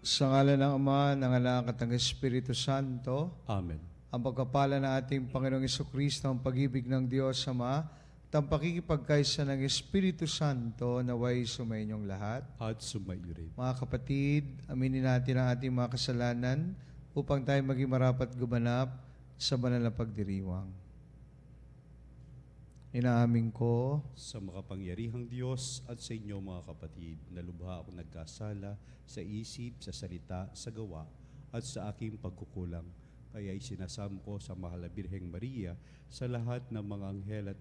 Sa ngala ng Ama, ng Anak at ng Espiritu Santo, Amen. ang pagkapala ng ating Panginoong Jesucristo, ang pag-ibig ng Diyos Ama, at ang pakikipagkaisa ng Espiritu Santo naway sumainyong lahat. At sumayo rin. Mga kapatid, aminin natin ang ating mga kasalanan upang tayo maging marapat gumanap sa banal na pagdiriwang. Inaamin ko Sa makapangyarihang Diyos at sa inyo mga kapatid, na lubha ako nagkasala sa isip, sa salita, sa gawa, at sa aking pagkukulang. Kaya isinasamo ko sa mahal na Birheng Maria, sa lahat ng mga anghel at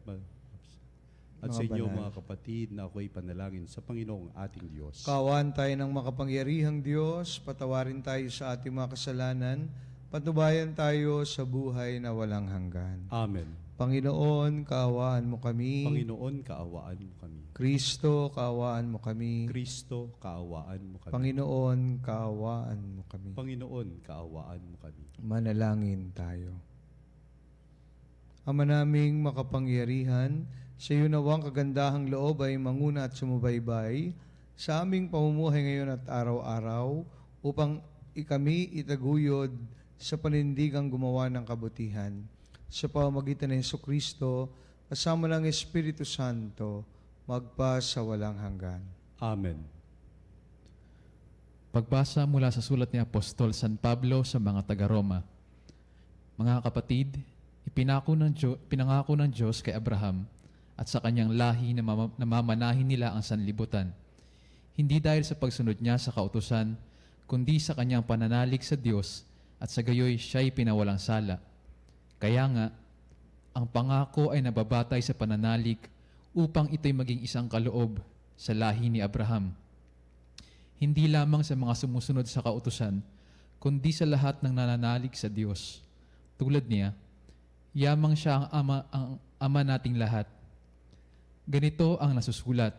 sa inyo banal. mga kapatid, na ako'y panalangin sa Panginoong ating Diyos. Kaawaan tayo ng makapangyarihang Diyos, patawarin tayo sa ating mga kasalanan, patnubayan tayo sa buhay na walang hanggan. Amen. Panginoon, kaawaan mo kami. Panginoon, kaawaan mo kami. Kristo, kaawaan mo kami. Kristo, kaawaan mo kami. Panginoon, kaawaan mo kami. Panginoon, kaawaan mo kami. Manalangin tayo. Ama naming makapangyarihan, sa iyo nawang kagandahang loob ay manguna at sumubaybay sa aming pamumuhay ngayon at araw-araw upang kami itaguyod sa panindigang gumawa ng kabutihan. Sa pamamagitan ng Jesucristo, kasama ng Espiritu Santo, magpa sa walang hanggan. Amen. Pagbasa mula sa sulat ni Apostol San Pablo sa mga taga-Roma. Mga kapatid, pinangako ng Diyos kay Abraham at sa kanyang lahi na mamanahin nila ang sanlibutan. Hindi dahil sa pagsunod niya sa kautusan, kundi sa kanyang pananalig sa Diyos at sa gayoy siya'y pinawalang sala. Kaya nga, ang pangako ay nababatay sa pananalig upang ito'y maging isang kaloob sa lahi ni Abraham. Hindi lamang sa mga sumusunod sa kautusan, kundi sa lahat ng nananalig sa Diyos. Tulad niya, yamang siya ang ama nating lahat. Ganito ang nasusulat,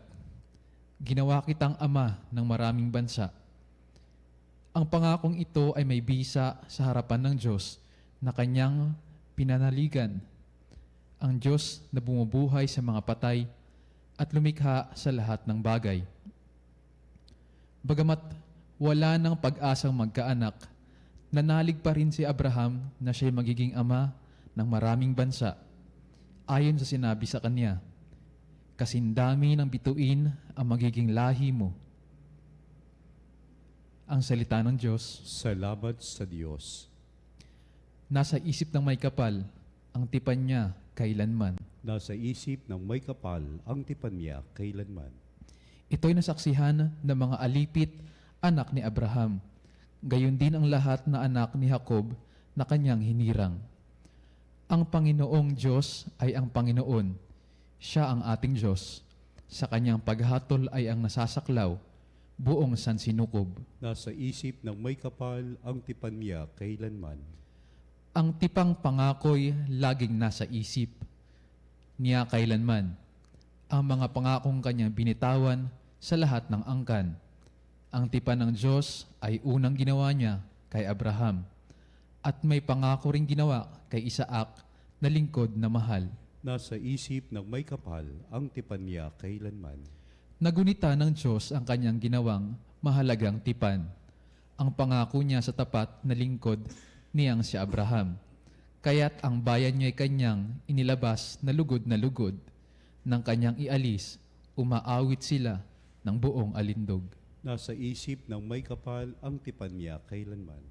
ginawa kitang ama ng maraming bansa. Ang pangakong ito ay may bisa sa harapan ng Diyos na kanyang pinanaligan. Ang Diyos na bumubuhay sa mga patay at lumikha sa lahat ng bagay. Bagamat wala ng pag-asang magkaanak, nanalig pa rin si Abraham na siya'y magiging ama ng maraming bansa. Ayon sa sinabi sa kanya, kasindami ng bituin ang magiging lahi mo. Ang salita ng Diyos. Salamat sa Diyos. Nasa isip ng may kapal, ang tipan niya kailanman. Nasa isip ng may kapal ang tipan niya kailanman. Ito'y nasaksihan ng mga alipit, anak ni Abraham. Gayon din ang lahat na anak ni Jacob na kanyang hinirang. Ang Panginoong Diyos ay ang Panginoon. Siya ang ating Diyos. Sa kanyang paghatol ay ang nasasaklaw, buong sansinukob. Nasa isip ng may kapal ang tipan niya kailanman. Ang tipang pangako'y laging nasa isip niya kailanman. Ang mga pangakong kanyang binitawan sa lahat ng angkan. Ang tipan ng Diyos ay unang ginawa niya kay Abraham at may pangako ring ginawa kay Isaac na lingkod na mahal. Nasa isip ng may kapal ang tipan niya kailanman. Nagunita ng Diyos ang kanyang ginawang mahalagang tipan. Ang pangako niya sa tapat na lingkod niyang si Abraham. Kaya't ang bayan niya'y kanyang inilabas na lugod. Nang kanyang ialis, umaawit sila ng buong alindog. Nasa isip ng may kapal ang tipan niya kailanman.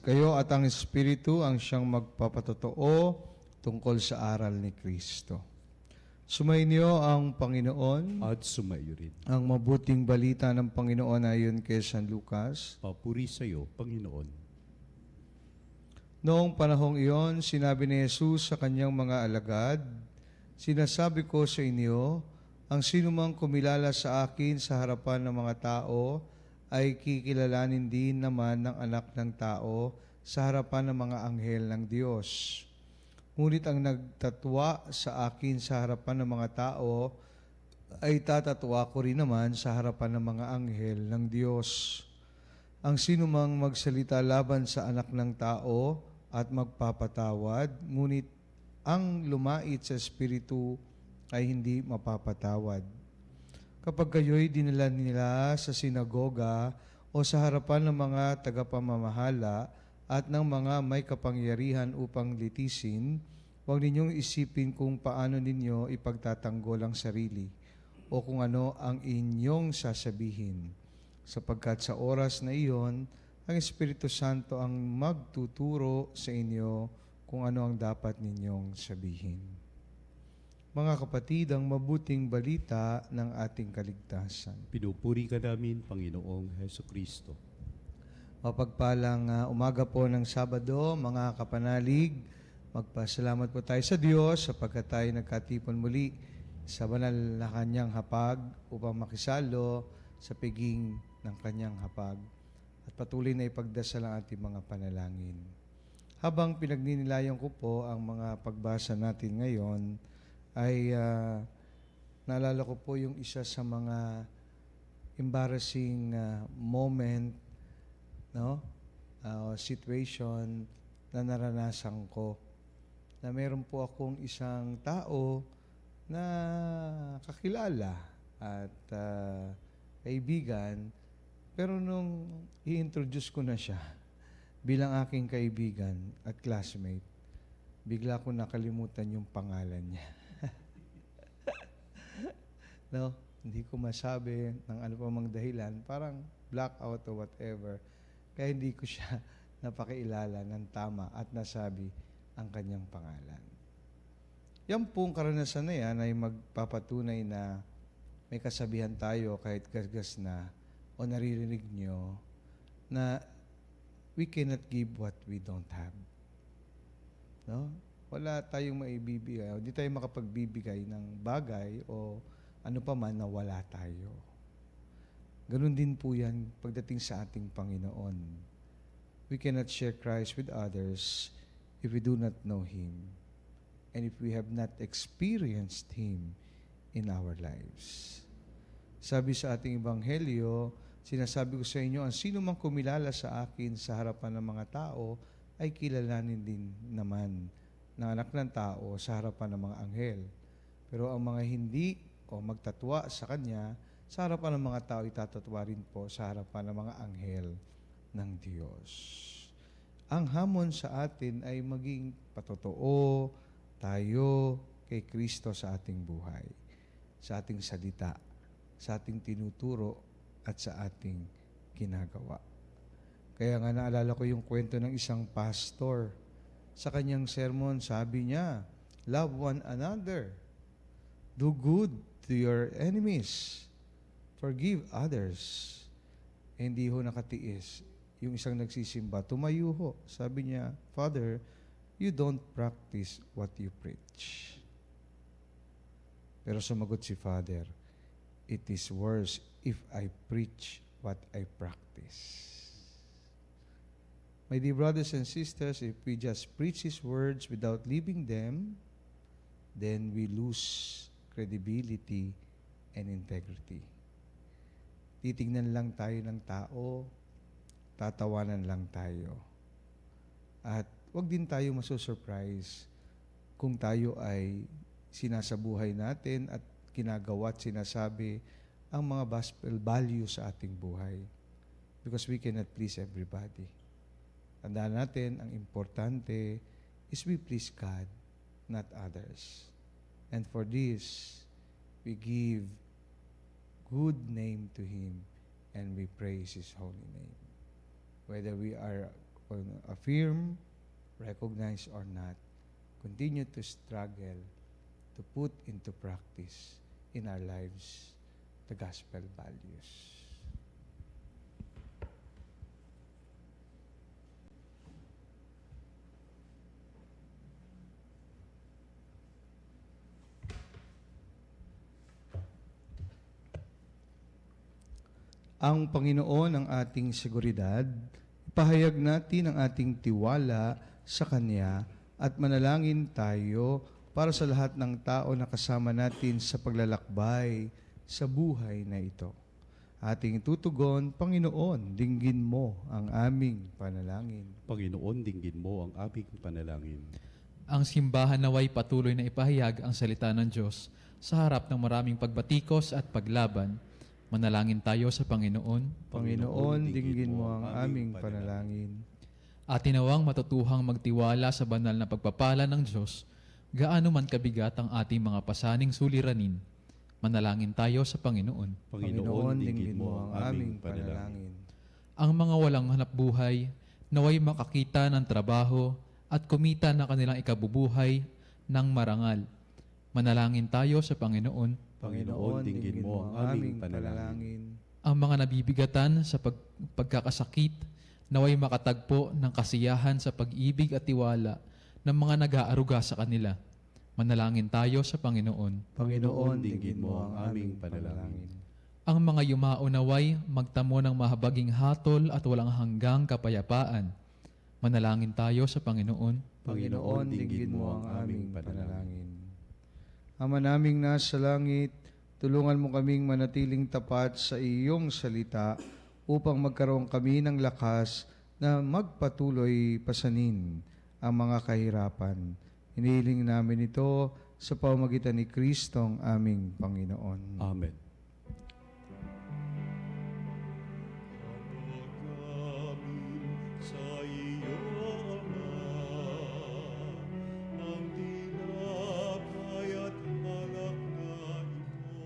Kayo at ang Espiritu ang siyang magpapatotoo tungkol sa aral ni Kristo. Sumainyo ang Panginoon. At sumayo rin. Ang mabuting balita ng Panginoon ayon kay San Lucas. Papuri sa iyo, Panginoon. Noong panahong iyon, sinabi ni Jesus sa kanyang mga alagad, sinasabi ko sa inyo, ang sinumang kumilala sa akin sa harapan ng mga tao, ay kikilalanin din naman ng anak ng tao sa harapan ng mga anghel ng Diyos. Ngunit ang nagtatwa sa akin sa harapan ng mga tao ay tatatwa ko rin naman sa harapan ng mga anghel ng Diyos. Ang sinumang magsalita laban sa anak ng tao at magpapatawad, ngunit ang lumait sa Espiritu ay hindi mapapatawad. Kapag kayo'y dinala nila sa sinagoga o sa harapan ng mga tagapamamahala at ng mga may kapangyarihan upang litisin, huwag ninyong isipin kung paano ninyo ipagtatanggol ang sarili o kung ano ang inyong sasabihin, sapagkat sa oras na iyon, ang Espiritu Santo ang magtuturo sa inyo kung ano ang dapat ninyong sabihin. Mga kapatid, ang mabuting balita ng ating kaligtasan. Pinupuri ka namin, Panginoong Heso Kristo. Mapagpalang umaga po ng Sabado, mga kapanalig. Magpasalamat po tayo sa Diyos sapagkat tayo nagkatipon muli sa banal na Kanyang hapag upang makisalo sa piging ng Kanyang hapag at patuloy na ipagdasal ang ating mga panalangin. Habang pinagninilayan ko po ang mga pagbasa natin ngayon, ay naalala ko po yung isa sa mga embarrassing moment, no? Situation na naranasan ko. Na meron po akong isang tao na kakilala at kaibigan, pero nung i-introduce ko na siya bilang aking kaibigan at classmate, bigla ko nakalimutan yung pangalan niya. No, hindi ko masabi ng ano pa mang dahilan, parang blackout or whatever. Kaya hindi ko siya napakiilala ng tama at nasabi ang kanyang pangalan. Yan pong karanasan na yan ay magpapatunay na may kasabihan tayo kahit gasgas na o naririnig nyo na we cannot give what we don't have. No? Wala tayong maibibigay, o di tayo makapagbibigay ng bagay o ano pa man na wala tayo. Ganun din po yan pagdating sa ating Panginoon. We cannot share Christ with others if we do not know Him and if we have not experienced Him in our lives. Sabi sa ating Ebanghelyo, sinasabi ko sa inyo, ang sino mang kumilala sa akin sa harapan ng mga tao ay kilalanin din naman ng anak ng tao sa harapan ng mga anghel. Pero ang mga hindi o magtatwa sa Kanya, sa harapan ng mga tao, itatatwa rin po sa harapan ng mga anghel ng Diyos. Ang hamon sa atin ay maging patotoo tayo kay Kristo sa ating buhay, sa ating salita, sa ating tinuturo, at sa ating ginagawa. Kaya nga naalala ko yung kwento ng isang pastor. Sa kanyang sermon, sabi niya, love one another. Do good to your enemies. Forgive others. Hindi ho nakatiis. Yung isang nagsisimba, tumayo ho. Sabi niya, Father, you don't practice what you preach. Pero sumagot si Father, it is worse if I preach what I practice. My dear brothers and sisters, if we just preach His words without living them, then we lose credibility and integrity. Titingnan lang tayo ng tao, tatawanan lang tayo. At wag din tayo maso-surprise kung tayo ay sinasabuhay natin at ginagawa at sinasabi ang mga gospel values sa ating buhay. Because we cannot please everybody. Tandaan natin, ang importante is we please God, not others. And for this, we give good name to Him and we praise His holy name. Whether we are affirm, recognize or not, continue to struggle to put into practice in our lives the gospel values. ang Panginoon ang ating seguridad, ipahayag natin ang ating tiwala sa Kanya at manalangin tayo para sa lahat ng tao na kasama natin sa paglalakbay sa buhay na ito. Ating tutugon, Panginoon, dinggin mo ang aming panalangin. Panginoon, dinggin mo ang aming panalangin. Ang simbahan naway patuloy na ipahayag ang salita ng Diyos sa harap ng maraming pagbatikos at paglaban. Manalangin tayo sa Panginoon. Panginoon, dinggin mo ang aming panalangin. At tinawang matutuhang magtiwala sa banal na pagpapala ng Diyos, gaano man kabigat ang ating mga pasaning suliranin. Manalangin tayo sa Panginoon. Panginoon, dinggin mo ang aming panalangin. Ang mga walang hanapbuhay, naway makakita ng trabaho at kumita ng kanilang ikabubuhay ng marangal. Manalangin tayo sa Panginoon. Panginoon, dinggin mo ang aming panalangin. Ang mga nabibigatan sa pagkakasakit, naway makatagpo ng kasiyahan sa pag-ibig at tiwala ng mga nag-aaruga sa kanila. Manalangin tayo sa Panginoon. Panginoon, dinggin mo ang aming panalangin. Ang mga yumao naway magtamo ng mahabaging hatol at walang hanggang kapayapaan. Manalangin tayo sa Panginoon. Panginoon, dinggin mo ang aming panalangin. Ama naming nasa langit, tulungan mo kaming manatiling tapat sa iyong salita upang magkaroon kami ng lakas na magpatuloy pasanin ang mga kahirapan. Hinihiling namin ito sa pamamagitan ni Kristong aming Panginoon. Amen. Sa iyo, Ama, ang tinapay at alak na ito.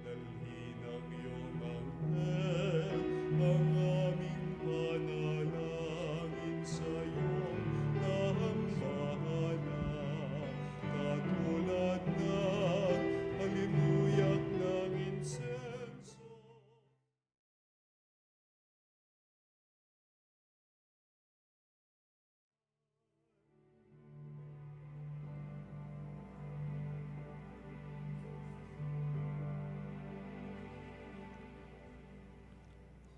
Dalhin ang iyong anghel, ang aming panalangin sa iyong dambana. Katulad ng halimuyak ng insenso.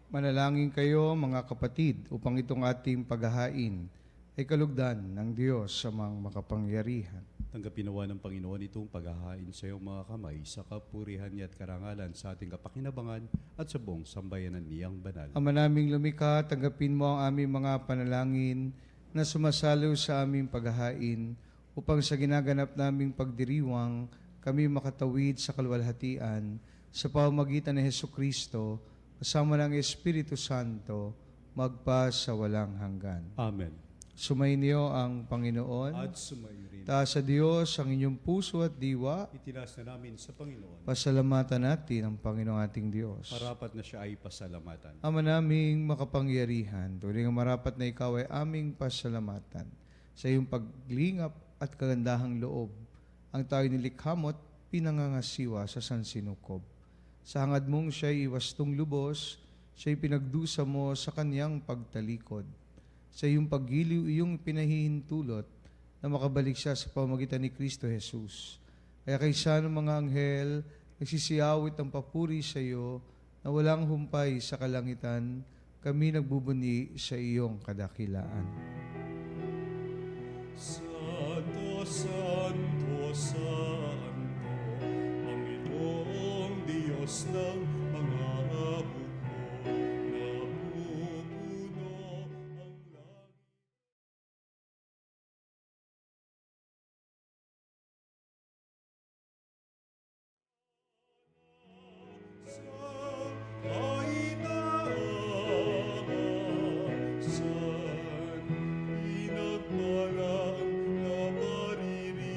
Manalangin kayo mga kapatid upang itong ating paghahain ay kalugdan ng Diyos sa mga makapangyarihan. Tanggapin nawa ng Panginoon itong paghahain sa iyong mga kamay sa kapurihan niya at karangalan sa ating kapakinabangan at sa buong sambayanan niyang banal. Ama naming lumikha, tanggapin mo ang aming mga panalangin na sumasalo sa aming paghahain upang sa ginaganap naming pagdiriwang kami makatawid sa kaluwalhatian sa pamamagitan ni Hesukristo kasama ng Espiritu Santo magpa sa walang hanggan. Amen. Sumainyo ang Panginoon. At sumayo rin. Taas sa Diyos ang inyong puso at diwa. Itinas na namin sa Panginoon. Pasalamatan natin ang Panginoong ating Diyos. Marapat na siya ay pasalamatan. Ama naming makapangyarihan, tuloy nga marapat na ikaw ay aming pasalamatan sa iyong paglingap at kagandahang loob. Ang tayo nilikhamot, pinangangasiwa sa sansinukob. Sa hangad mong siya'y iwastong lubos, siya'y pinagdusa mo sa kanyang pagtalikod. Sa iyong paggiliw, iyong pinahihintulot na makabalik siya sa pamamagitan ni Kristo Jesus. Kaya kaysa ng mga anghel, nagsisiyawit ang papuri sa iyo na walang humpay sa kalangitan, kami nagbubuni sa iyong kadakilaan. Santo, Santo, Santo, Panginoong Diyos ng mga hukbo, napupuno ang langit. Sa pinagpalang na maririnig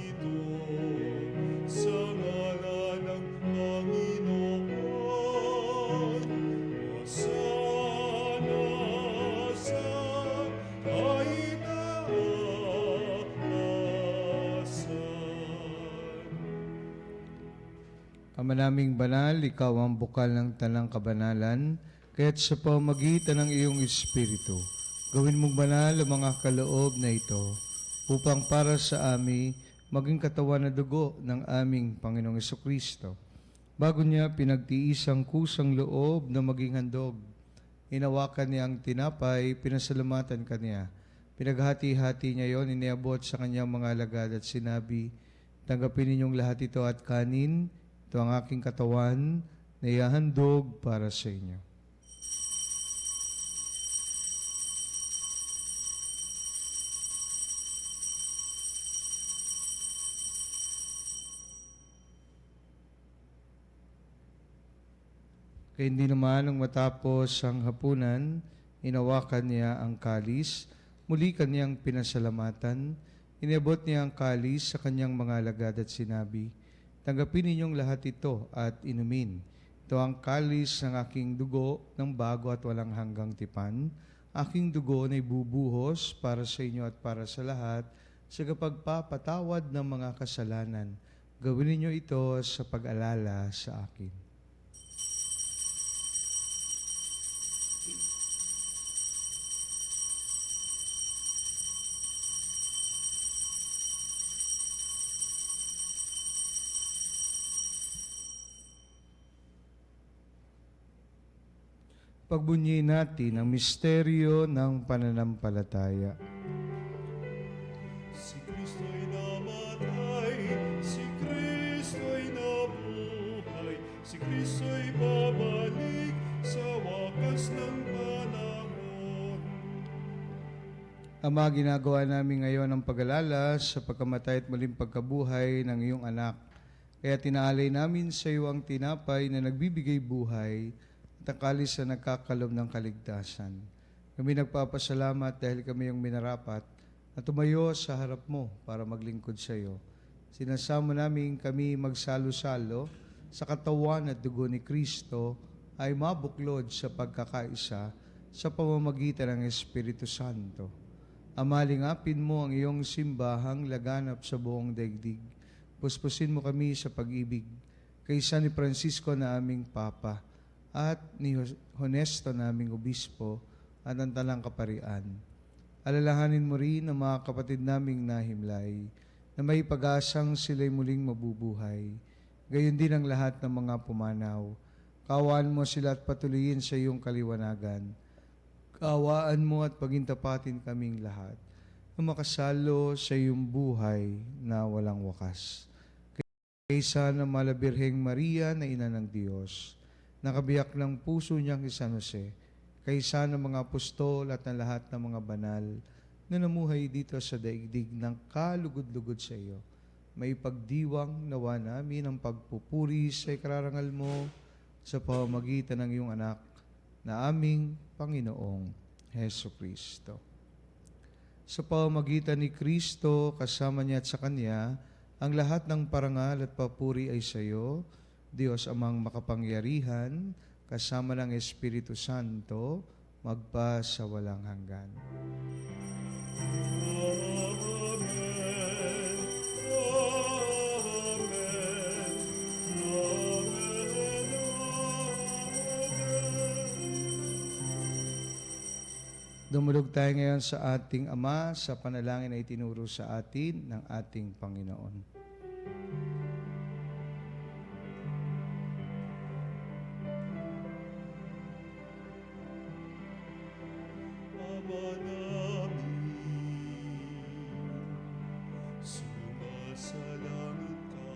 Ama naming banal, ikaw ang bukal ng tanang kabanalan, kaya't sa pamamagitan ng iyong Espiritu, gawin mong banal ang mga kaloob na ito, upang para sa amin maging katawan na dugo ng aming Panginoong Kristo. Bago niya pinagtiis ang kusang loob na maging handog, inawakan niya ang tinapay, pinasalamatan kaniya. Pinaghati-hati niya yon, iniabot sa kanyang mga alagad at sinabi, tanggapin ninyong lahat ito at kanin, ito ang aking katawan na ihahandog para sa inyo. Kaya hindi naman nang matapos ang hapunan, inawakan niya ang kalis, muli kanyang pinasalamatan, iniabot niya ang kalis sa kanyang mga alagad at sinabi, tanggapin ninyong lahat ito at inumin. Ito ang kalis ng aking dugo ng bago at walang hanggang tipan. Aking dugo na ibubuhos para sa inyo at para sa lahat sa kapagpapatawad ng mga kasalanan. Gawin ninyo ito sa pag-alala sa akin. Pagbunyi natin ang misteryo ng pananampalataya. Si Kristo'y namatay, si Kristo'y nabuhay, si Kristo'y babalik sa wakas ng panahon. Ama, ginagawa namin ngayon ang pag-alala sa pagkamatay at muling pagkabuhay ng iyong anak. Kaya tinaalay namin sa iyo ang tinapay na nagbibigay buhay at ang kalis na nagkakalob ng kaligtasan. Kami nagpapasalamat dahil kami yung minarapat at tumayo sa harap mo para maglingkod sa iyo. Sinasamo namin kami magsalo-salo sa katawan at dugo ni Kristo ay mabuklod sa pagkakaisa sa pamamagitan ng Espiritu Santo. Ama, lingapin mo ang iyong simbahang laganap sa buong daigdig. Puspusin mo kami sa pag-ibig kaysa ni Francisco na aming Papa at ni Honesto naming Obispo at ang Talang Kaparian. Alalahanin mo rin ang mga kapatid naming nahimlay na may pag-asang sila'y muling mabubuhay. Gayon din ang lahat ng mga pumanaw. Kaawaan mo sila at patuloyin sa iyong kaliwanagan. Kaawaan mo at pagintapatin kaming lahat na makasalo sa iyong buhay na walang wakas. Kaysa ng Malabirheng Maria na Ina ng Diyos, nakabiyak ng puso niyang si San Jose, kaysa ng mga apostol at ng lahat ng mga banal na namuhay dito sa daigdig ng kalugod-lugod sa iyo. May pagdiwang nawa namin ang pagpupuri sa ikararangal mo sa pamamagitan ng iyong anak na aming Panginoong Heso Kristo. Sa pamamagitan ni Kristo, kasama niya at sa Kanya, ang lahat ng parangal at papuri ay sa iyo, Diyos amang makapangyarihan, kasama ng Espiritu Santo, magpa sa walang hanggan. Dumulog tayo ngayon sa ating Ama sa panalangin na itinuro sa atin ng ating Panginoon. Ama namin, sumasalangit ka.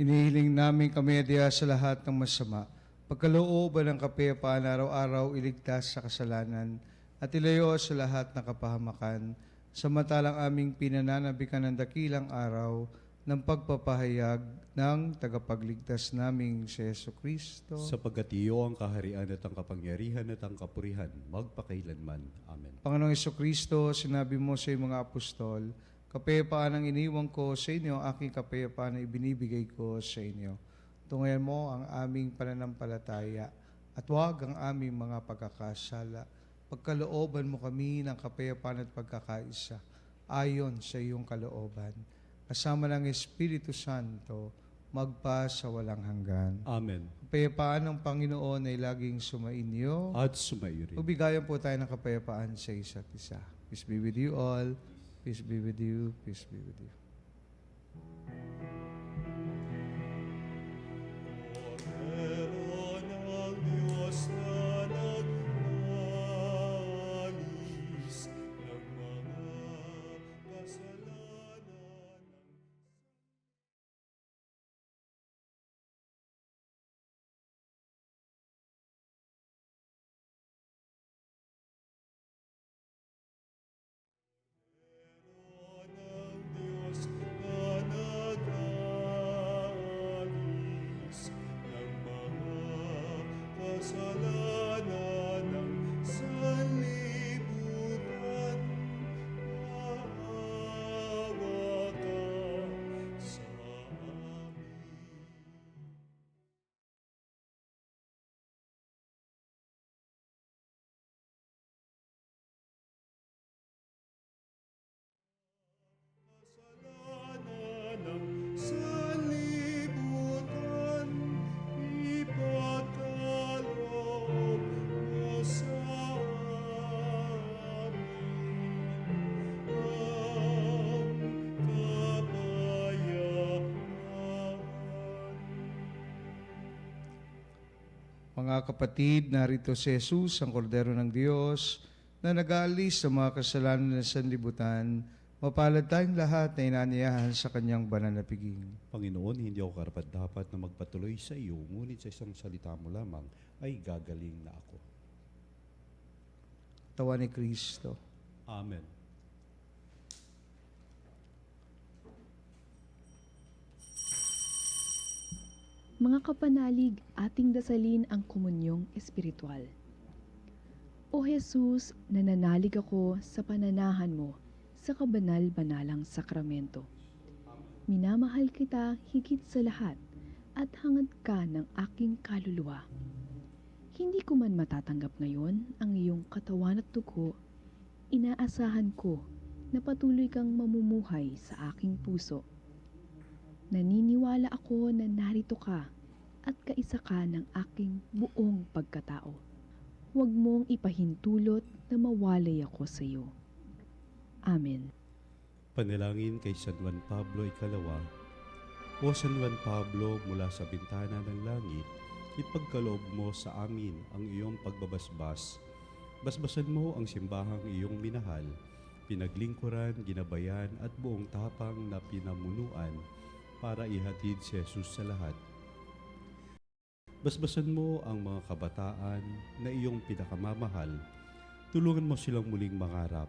Inihiling namin kami sa lahat ng masama. Pagkalooban ng kapayapaan araw-araw iligtas sa kasalanan at ilayo sa lahat ng kapahamakan, samantalang aming pinananabikan ng dakilang araw ng pagpapahayag ng tagapagligtas naming si Yesu Kristo. Sapagkat iyo ang kaharian at ang kapangyarihan at ang kapurihan, magpakailanman. Amen. Panginoong Yesu Kristo, sinabi mo sa iyong mga apostol, kapayapaan ang iniwang ko sa inyo, aking kapayapaan na ibinibigay ko sa inyo. Tungayan mo ang aming pananampalataya at huwag ang aming mga pagkakasala. Pagkalooban mo kami ng kapayapaan at pagkakaisa ayon sa iyong kalooban. Kasama ng Espiritu Santo, magpa sa walang hanggan. Amen. Kapayapaan ng Panginoon ay laging sumainyo. At sumayo rin. Ubigayan po tayo ng kapayapaan sa isa't isa. Peace be with you all. Peace be with you. Peace be with you. Cordero ng Diyos na nag-alis ng mga kasalanan. Cordero ng Diyos na nag-alis ng mga kasalanan ng sanlibutan. Maawa ka sa amin. Kasalanan ng sanlibutan, ipagkaloob mo sa amin ang kapayapaan. Mga kapatid, narito si Jesus, ang Kordero ng Diyos, na nag-aalis sa mga kasalanan ng sanlibutan. Mapalad tayong lahat na inanyayahan sa kanyang banal na piging. Panginoon, hindi ako karapat-dapat na magpatuloy sa iyo, ngunit sa isang salita mo lamang ay gagaling na ako. Tawa ni Kristo. Amen. Mga kapanalig, ating dasalin ang komunyong espiritual. O Jesus, nananalig ako sa pananahan mo sa kabanal-banalang sakramento. Minamahal kita higit sa lahat at hangad ka ng aking kaluluwa. Hindi ko man matatanggap ngayon ang iyong katawan at dugo, inaasahan ko na patuloy kang mamumuhay sa aking puso. Naniniwala ako na narito ka at kaisa ka ng aking buong pagkatao. Huwag mong ipahintulot na mawalay ako sa iyo. Amen. Panalangin kay San Juan Pablo Ikalawa. O San Juan Pablo, mula sa bintana ng langit, ipagkaloob mo sa amin ang iyong pagbabasbas. Basbasan mo ang simbahang iyong minahal, pinaglingkuran, ginabayan at buong tapang na pinamunuan para ihatid si Jesus sa lahat. Basbasan mo ang mga kabataan na iyong pinakamamahal. Tulungan mo silang muling mangarap.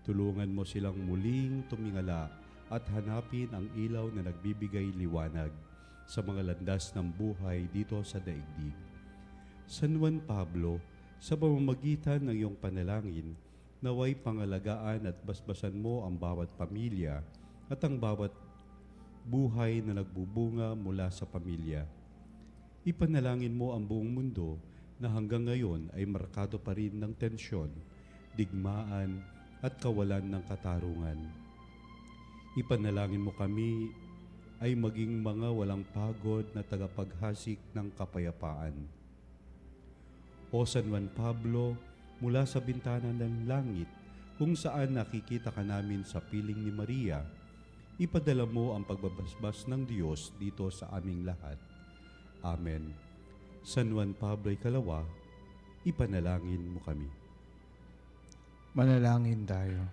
Tulungan mo silang muling tumingala at hanapin ang ilaw na nagbibigay liwanag sa mga landas ng buhay dito sa daigdig. San Juan Pablo, sa pamamagitan ng iyong panalangin, naway pangalagaan at basbasan mo ang bawat pamilya at ang bawat buhay na nagbubunga mula sa pamilya. Ipanalangin mo ang buong mundo na hanggang ngayon ay markado pa rin ng tensyon, digmaan at kawalan ng katarungan. Ipanalangin mo kami ay maging mga walang pagod na tagapaghasik ng kapayapaan. O San Juan Pablo, mula sa bintana ng langit, kung saan nakikita ka namin sa piling ni Maria, ipadala mo ang pagbabasbas ng Diyos dito sa aming lahat. Amen. San Juan Pablo Ikalawa, ipanalangin mo kami. Manalangin tayo.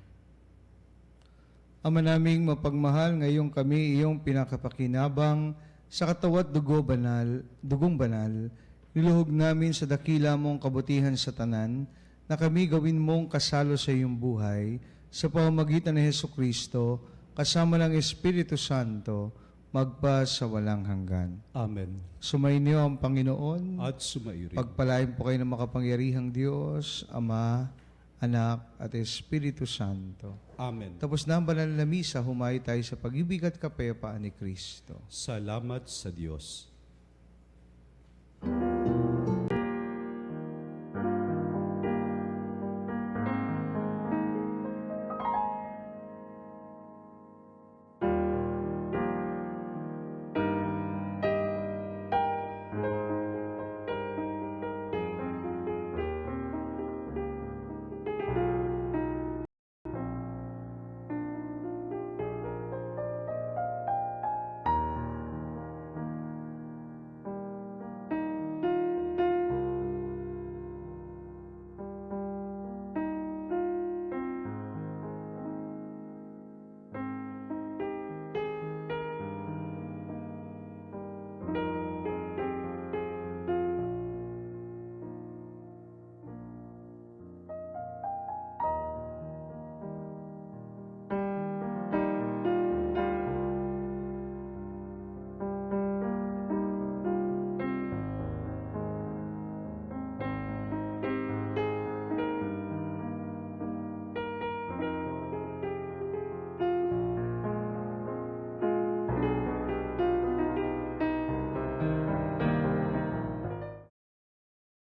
Ama naming mapagmahal, ngayong kami iyong pinakapakinabang sa katawat dugong banal, niluhog namin sa dakila mong kabutihan sa tanan, na kami gawin mong kasalo sa iyong buhay, sa pamamagitan ni Hesukristo, kasama ng Espiritu Santo, magpa sa walang hanggan. Amen. Sumainyo ang Panginoon. At sumairin. Pagpalain po kayo ng makapangyarihang Diyos, Ama, Anak, at Espiritu Santo. Amen. Tapos na ang banal na misa, humayo tayo sa pag-ibig at kapayapaan ni Kristo. Salamat sa Diyos.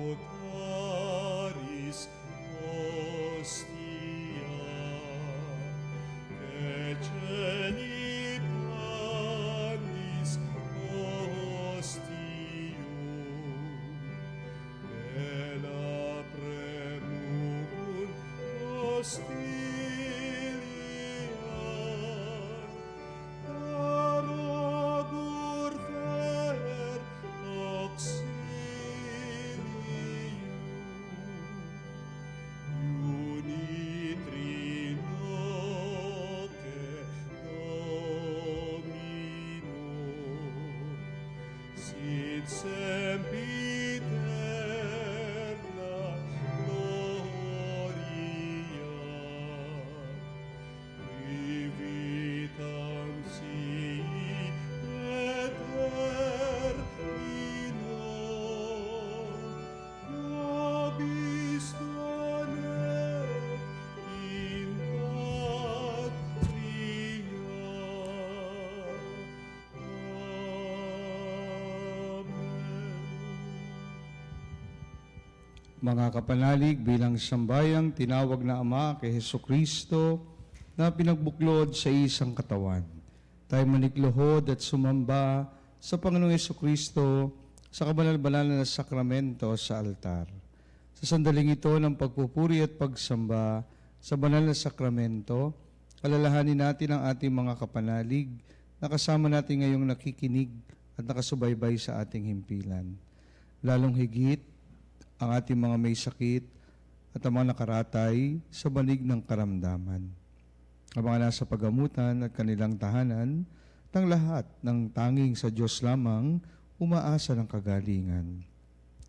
Otaris hostia, eccelibandis hostium, ela premunt hostilia, darogur ver auxilium, unitrinoque Domino, sit sempiterna gloria, vivitam sii et termino, nobis donet in patria. Mga kapanalig, bilang sambayang tinawag na Ama kay Hesukristo na pinagbuklod sa isang katawan, tayo manikluhod at sumamba sa Panginoong Hesukristo sa kabanal-banal na sakramento sa altar. Sa sandaling ito ng pagpupuri at pagsamba sa banal na sakramento, alalahanin natin ang ating mga kapanalig na kasama natin ngayong nakikinig at nakasubaybay sa ating himpilan. Lalong higit ang ating mga may sakit at ang mga nakaratay sa banig ng karamdaman. Ang mga nasa pagamutan at kanilang tahanan, tang lahat ng tanging sa Diyos lamang umaasa ng kagalingan.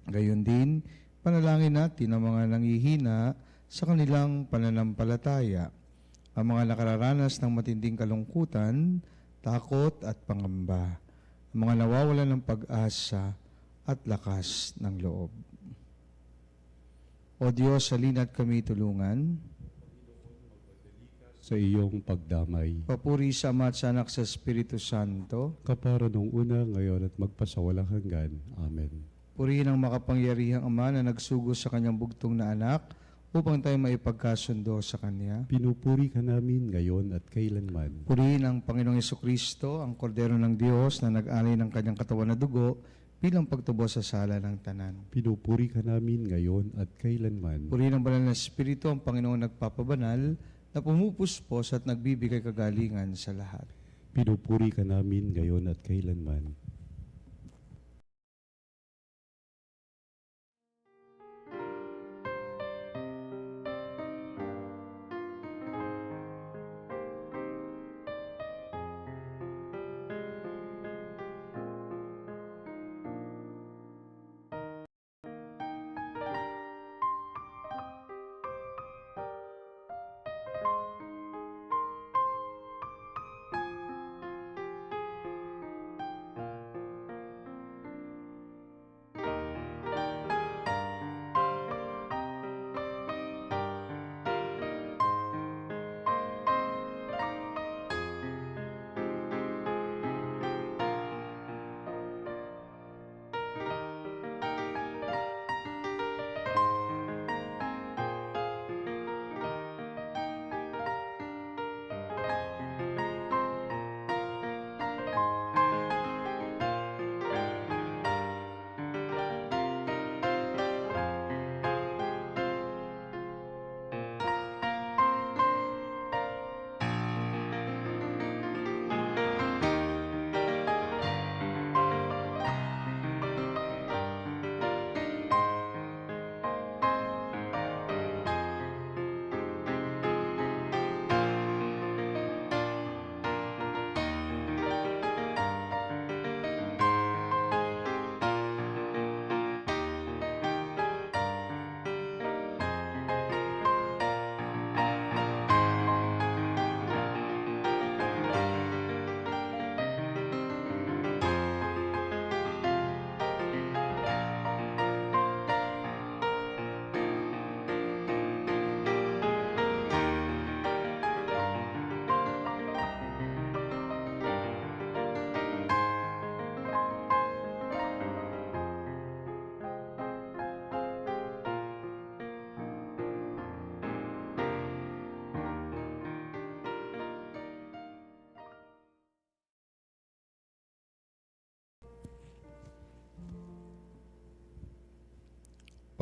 Gayon din, panalangin natin ang mga nangihina sa kanilang pananampalataya, ang mga nakararanas ng matinding kalungkutan, takot at pangamba, ang mga nawawalan ng pag-asa at lakas ng loob. O Diyos, halina't kami tulungan. Sa iyong pagdamay, Papuri sa Ama at sa Anak sa Espiritu Santo. kapara nung una, ngayon at magpasawalang hanggan. Amen. Purihin ang makapangyarihang Ama na nagsugo sa kanyang bugtong na anak upang tayo maipagkasundo sa Kanya. Pinupuri ka namin ngayon at kailanman. Purihin ang Panginoong Hesukristo, ang kordero ng Diyos na nag-alay ng kanyang katawan na dugo bilang pagtubos sa sala ng tanan. Pinupuri ka namin ngayon at kailanman. Purihin ang banal na Espiritu, ang Panginoong nagpapabanal, na pumupuspos at nagbibigay kagalingan sa lahat. Pinupuri ka namin ngayon at kailanman.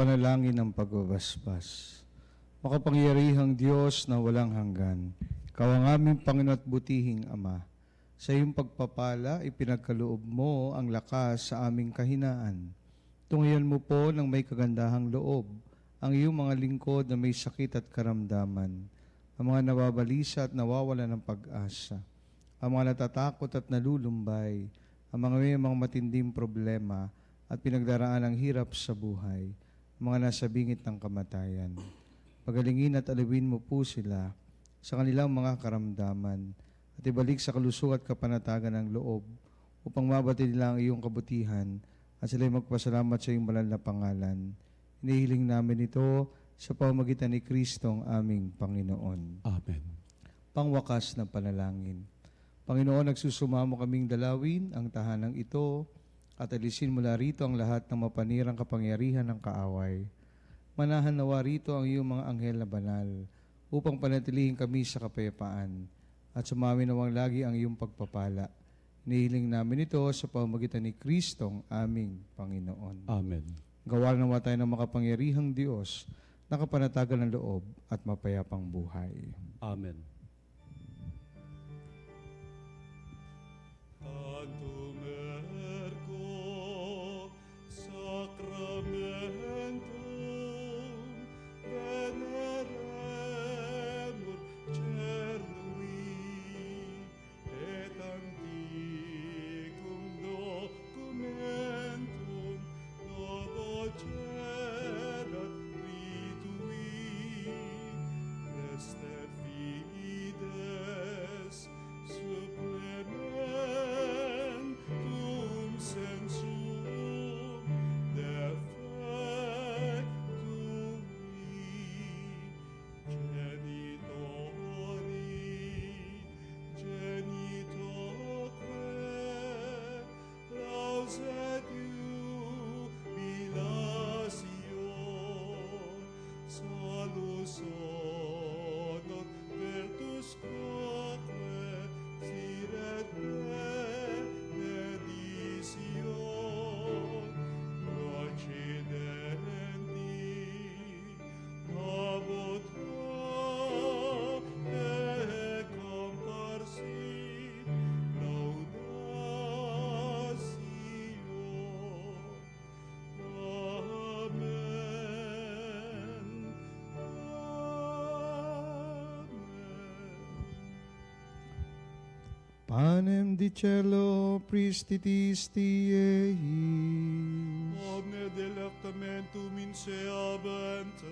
Panalangin ng pagbabasbas. Makapangyarihang Diyos na walang hanggan, Ikaw ang aming Panginoon at butihing Ama. Sa iyong pagpapala, ipinagkaloob mo ang lakas sa aming kahinaan. Tungayan mo po ng may kagandahang loob ang iyong mga lingkod na may sakit at karamdaman, ang mga nababalisa at nawawala ng pag-asa, ang mga natatakot at nalulumbay, ang mga may mga matinding problema at pinagdaraan ng hirap sa buhay, mga nasa bingit ng kamatayan. Pagalingin at alawin mo po sila sa kanilang mga karamdaman at ibalik sa kalusugan at kapanatagan ng loob upang mabati nila ang iyong kabutihan at sila'y magpasalamat sa iyong banal na pangalan. Inihiling namin ito sa pamamagitan ni Kristong aming Panginoon. Amen. Pangwakas na panalangin. Panginoon, nagsusumamo kaming dalawin ang tahanang ito at alisin mula rito ang lahat ng mapanirang kapangyarihan ng kaaway. Manahan nawa rito ang iyong mga anghel na banal upang panatilihin kami sa kapayapaan at sumami nawang lagi ang iyong pagpapala. Inihiling namin ito sa pamamagitan ni Kristong aming Panginoon. Amen. Gawa nawa tayo ng makapangyarihang Diyos na kapanatagan ng loob at mapayapang buhay. Amen. Panem di cielo pristitis eis. Omne delectamentum in se abentem.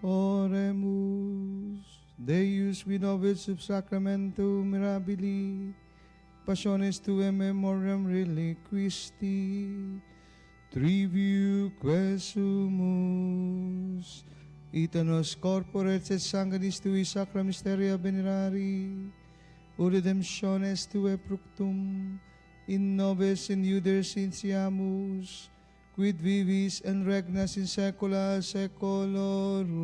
Oremus, Deus qui nobis sub sacramentum mirabili, passiones tuae memoriam reliquisti, triviu quesumus, itanos corporis et sanguinis tui sacra mysteria venerari, o redemptiones tuae fructum, in nobis in iuder sintiamus, quid vivis and regnas in saecula saeculorum.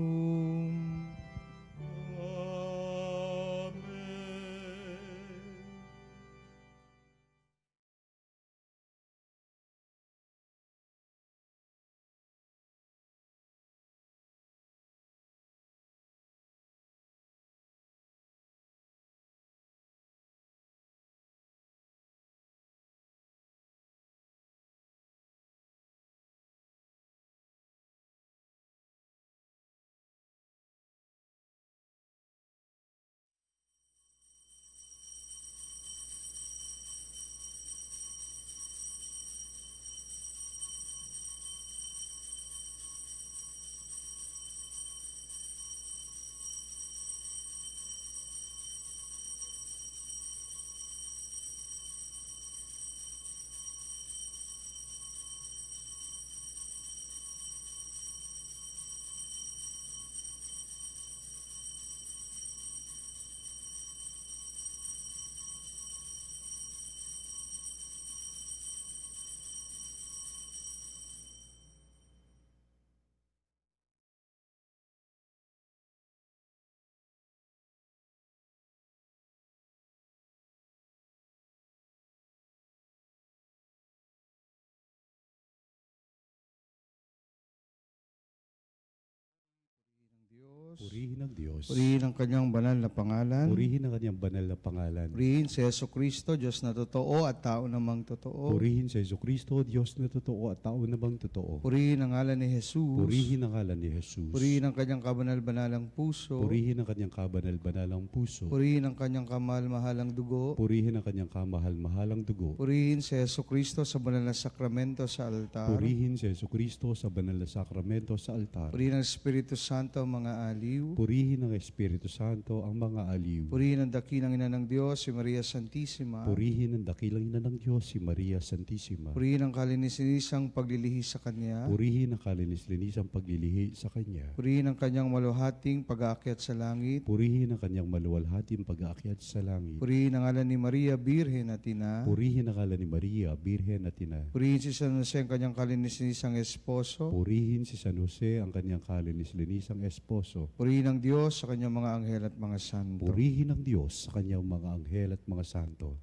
Diyos. Purihin ang Diyos. Purihin ang kanyang banal na pangalan. Purihin ang kanyang banal na pangalan. Purihin si Yeso Kristo, Diyos na totoo at tao namang totoo. Purihin sa Jesucristo, Diyos na totoo at tao na bang totoo. Purihin ang ngalan ni Jesus. Purihin ang ngalan ni Jesus. Purihin ang kanyang kabanal-banalang puso. Purihin ang kanyang kabanal-banalang puso. Purihin ang kanyang kamahal-mahalang dugo. Purihin ang kanyang kamahal-mahalang dugo. Purihin si Yeso Kristo sa banal na sakramento sa altar. Purihin si Jesucristo sa banal na sakramento sa altar. Purihin ang Espiritu Santo ang mga aliw. Purihin ng Espiritu Santo ang mga aliw. Purihin ang dakilang ina ng Diyos, si Maria Santissima. Purihin ang dakilang ina ng Diyos, si Maria Santissima. Purihin ang kalininisang paglilihi sa Kanya. Purihin ang kalinis-linisang paglilihi sa Kanya. Purihin ang kanyang maluhating pag-aakyat sa langit. Purihin ang kanyang maluwalhating pag-aakyat sa langit. Purihin ang ngalan ni Maria, Birhen at Ina. Purihin ang ngalan ni Maria, Birhen at Ina. Purihin si San Jose ang kanyang kalininisang esposo. Purihin si San Jose ang kanyang kalinis-linisang esposo. Purihin ang Diyos sa kanyang mga anghel at mga santo. Purihin ang Diyos sa kanyang mga anghel at mga santo.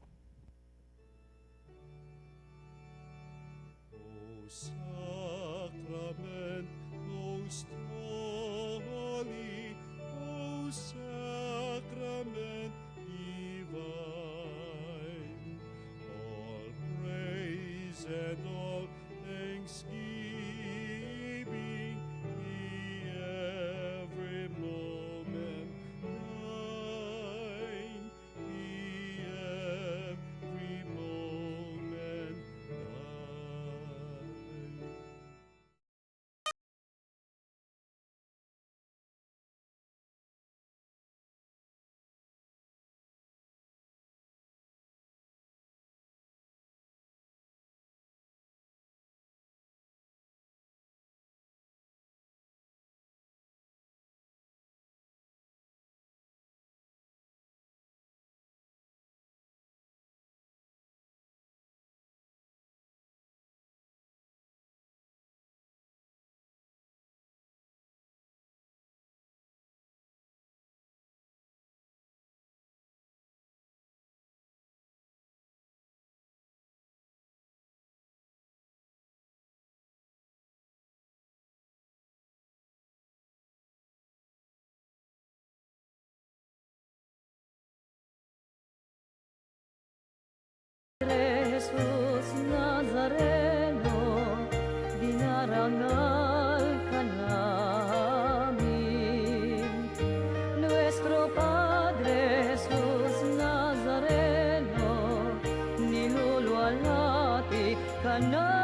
O sacrament most holy, O sacrament divine, all praise and all thanksgiving be every moment thine, be every moment thine. Jesus Nazareno, dinarangal ka namin. Nuestro Padre Jesus Nazareno, niluluwalhati ka namin.